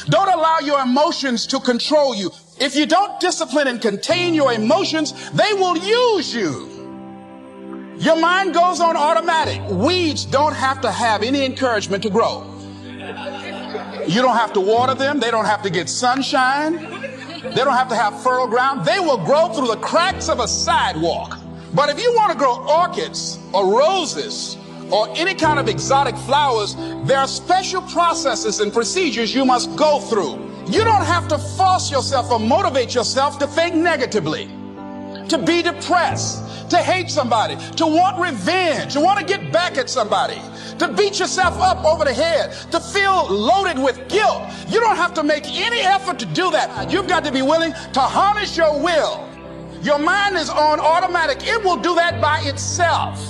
Don't allow your emotions to control you. If you don't discipline and contain your emotions, they will use you. Your mind goes on automatic. Weeds don't have to have any encouragement to grow. You don't have to water them. They don't have to get sunshine. They don't have to have fertile ground. They will grow through the cracks of a sidewalk. But if you want to grow orchids or roses or any kind of exotic flowers, there are special processes and procedures you must go through. You don't have to force yourself or motivate yourself to think negatively, to be depressed, to hate somebody, to want revenge, to want to get back at somebody, to beat yourself up over the head, to feel loaded with guilt. You don't have to make any effort to do that. You've got to be willing to harness your will. Your mind is on automatic. It will do that by itself.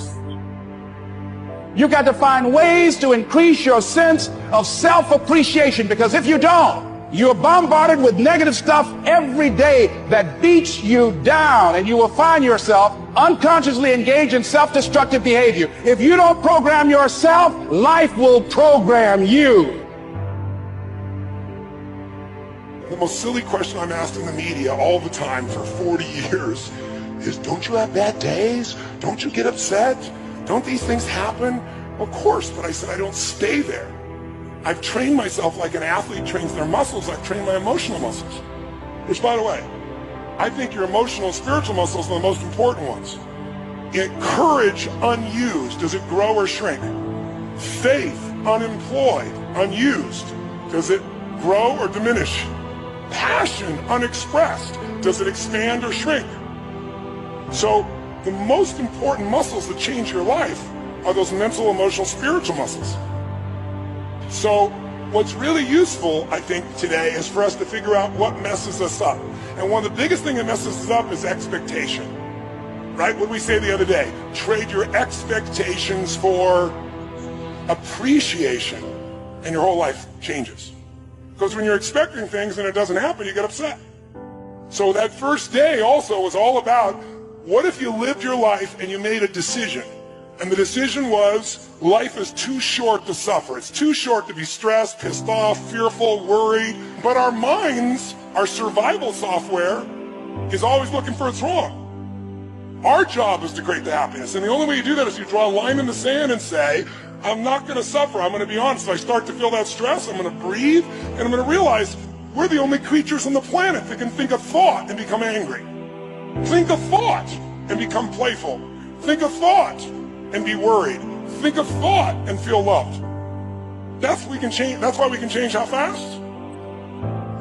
You've got to find ways to increase your sense of self-appreciation, because if you don't, you're bombarded with negative stuff every day that beats you down, and you will find yourself unconsciously engaged in self-destructive behavior. If you don't program yourself, life will program you. The most silly question I'm asked in the media all the time for 40 years is, don't you have bad days? Don't you get upset? Don't these things happen? Of course, but I said I don't stay there. I've trained myself like an athlete trains their muscles. I've trained my emotional muscles. Which, by the way, I think your emotional and spiritual muscles are the most important ones. Courage unused, does it grow or shrink? Faith unemployed, unused, does it grow or diminish? Passion unexpressed, does it expand or shrink? So the most important muscles that change your life are those mental, emotional, spiritual muscles. So what's really useful, I think, today is for us to figure out what messes us up. And one of the biggest things that messes us up is expectation. Right? What did we say the other day? Trade your expectations for appreciation, and your whole life changes. Because when you're expecting things and it doesn't happen, you get upset. So that first day also was all about, what if you lived your life and you made a decision? And the decision was, life is too short to suffer. It's too short to be stressed, pissed off, fearful, worried. But our minds, our survival software, is always looking for what's wrong. Our job is to create the happiness. And the only way you do that is you draw a line in the sand and say, I'm not going to suffer. I'm going to be honest. If I start to feel that stress, I'm going to breathe, and I'm going to realize we're the only creatures on the planet that can think a thought and become angry. Think a thought and become playful. Think a thought and be worried. Think a thought and feel loved. That's why we can change how fast.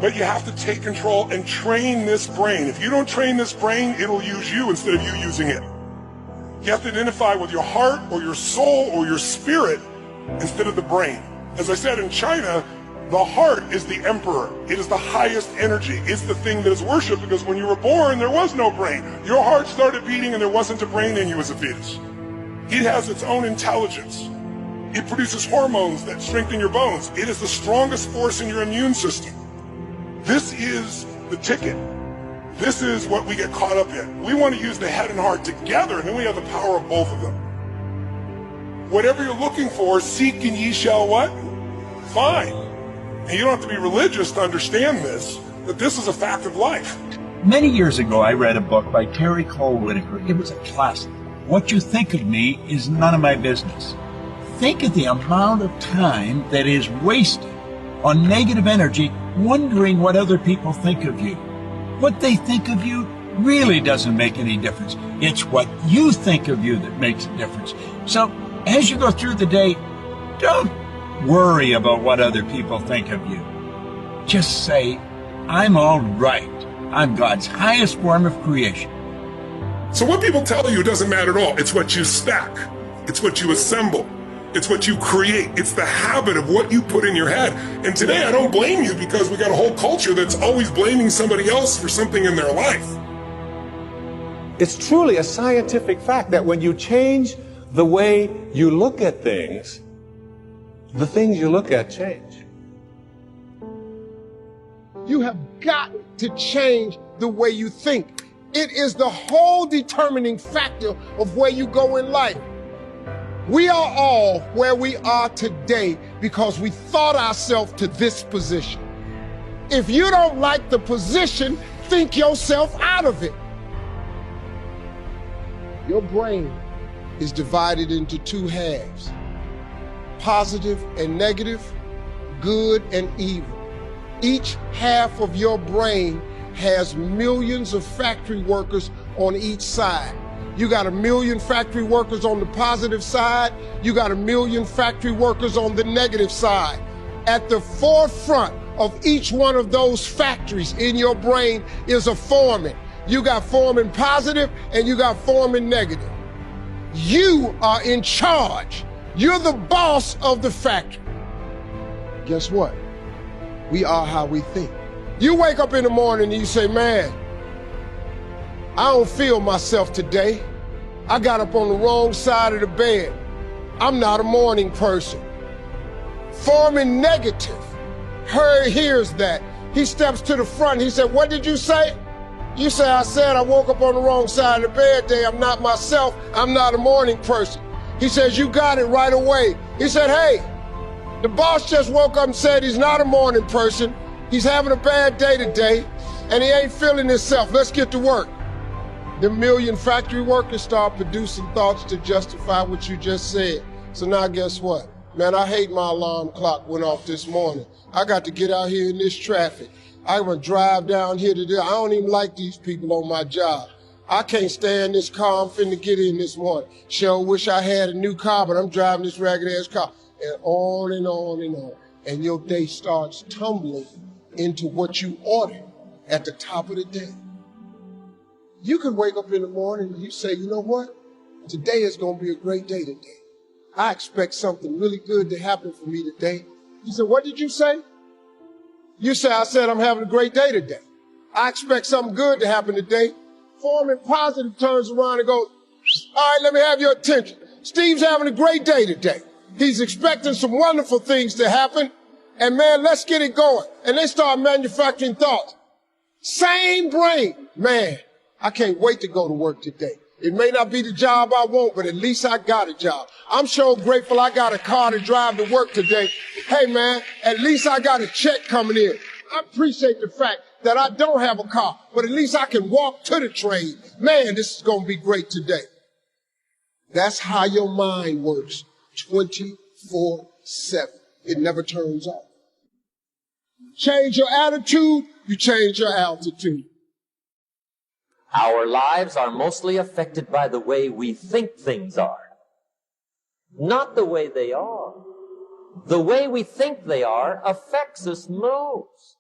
But you have to take control and train this brain. If you don't train this brain, it'll use you instead of you using it. You have to identify with your heart or your soul or your spirit instead of the brain. As I said, in China, the heart is the emperor. It is the highest energy. It's the thing that is worshipped, because when you were born, there was no brain. Your heart started beating and there wasn't a brain in you as a fetus. It has its own intelligence. It produces hormones that strengthen your bones. It is the strongest force in your immune system. This is the ticket. This is what we get caught up in. We want to use the head and heart together, and then we have the power of both of them. Whatever you're looking for, seek and ye shall what? Find. And you don't have to be religious to understand this, that this is a fact of life. Many years ago, I read a book by Terry Cole Whitaker. It was a classic. What you think of me is none of my business. Think of the amount of time that is wasted on negative energy, wondering what other people think of you. What they think of you really doesn't make any difference. It's what you think of you that makes a difference. So as you go through the day, don't worry about what other people think of you. Just say, I'm all right. I'm God's highest form of creation. So what people tell you doesn't matter at all. It's what you stack. It's what you assemble. It's what you create. It's the habit of what you put in your head. And today I don't blame you, because we got a whole culture that's always blaming somebody else for something in their life. It's truly a scientific fact that when you change the way you look at things, the things you look at change. You have got to change the way you think. It is the whole determining factor of where you go in life. We are all where we are today because we thought ourselves to this position. If you don't like the position, think yourself out of it. Your brain is divided into two halves, positive and negative, good and evil. Each half of your brain has millions of factory workers on each side. You got 1 million factory workers on the positive side. You got 1 million factory workers on the negative side. At the forefront of each one of those factories in your brain is a foreman. You got foreman positive and you got foreman negative. You are in charge. You're the boss of the factory. Guess what? We are how we think. You wake up in the morning and you say, man, I don't feel myself today. I got up on the wrong side of the bed. I'm not a morning person. Foreman negative hears that. He steps to the front. He said, what did you say? You say, I said I woke up on the wrong side of the bed today. I'm not myself. I'm not a morning person. He says, you got it right away. He said, hey, the boss just woke up and said he's not a morning person. He's having a bad day today, and he ain't feeling himself. Let's get to work. The 1 million factory workers start producing thoughts to justify what you just said. So now guess what? Man, I hate my alarm clock went off this morning. I got to get out here in this traffic. I'm going to drive down here today. I don't even like these people on my job. I can't stand this car I'm finna get in this morning. Sure wish I had a new car, but I'm driving this ragged-ass car. And on and on and on. And your day starts tumbling into what you ordered at the top of the day. You could wake up in the morning and you say, you know what? Today is going to be a great day today. I expect something really good to happen for me today. You said, what did you say? You say, I said I'm having a great day today. I expect something good to happen today. Foreman positive turns around and goes, all right, let me have your attention. Steve's having a great day today. He's expecting some wonderful things to happen. And man, let's get it going. And they start manufacturing thoughts. Same brain. Man, I can't wait to go to work today. It may not be the job I want, but at least I got a job. I'm sure grateful I got a car to drive to work today. Hey man, at least I got a check coming in. I appreciate the fact that I don't have a car, but at least I can walk to the train. Man, this is going to be great today. That's how your mind works 24/7. It never turns off. Change your attitude, you change your altitude. Our lives are mostly affected by the way we think things are, not the way they are. The way we think they are affects us most.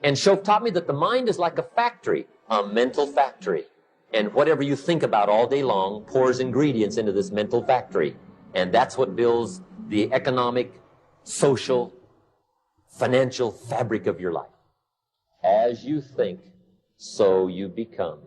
And Shoaff taught me that the mind is like a factory, a mental factory. And whatever you think about all day long pours ingredients into this mental factory. And that's what builds the economic, social, financial fabric of your life. As you think, so you become.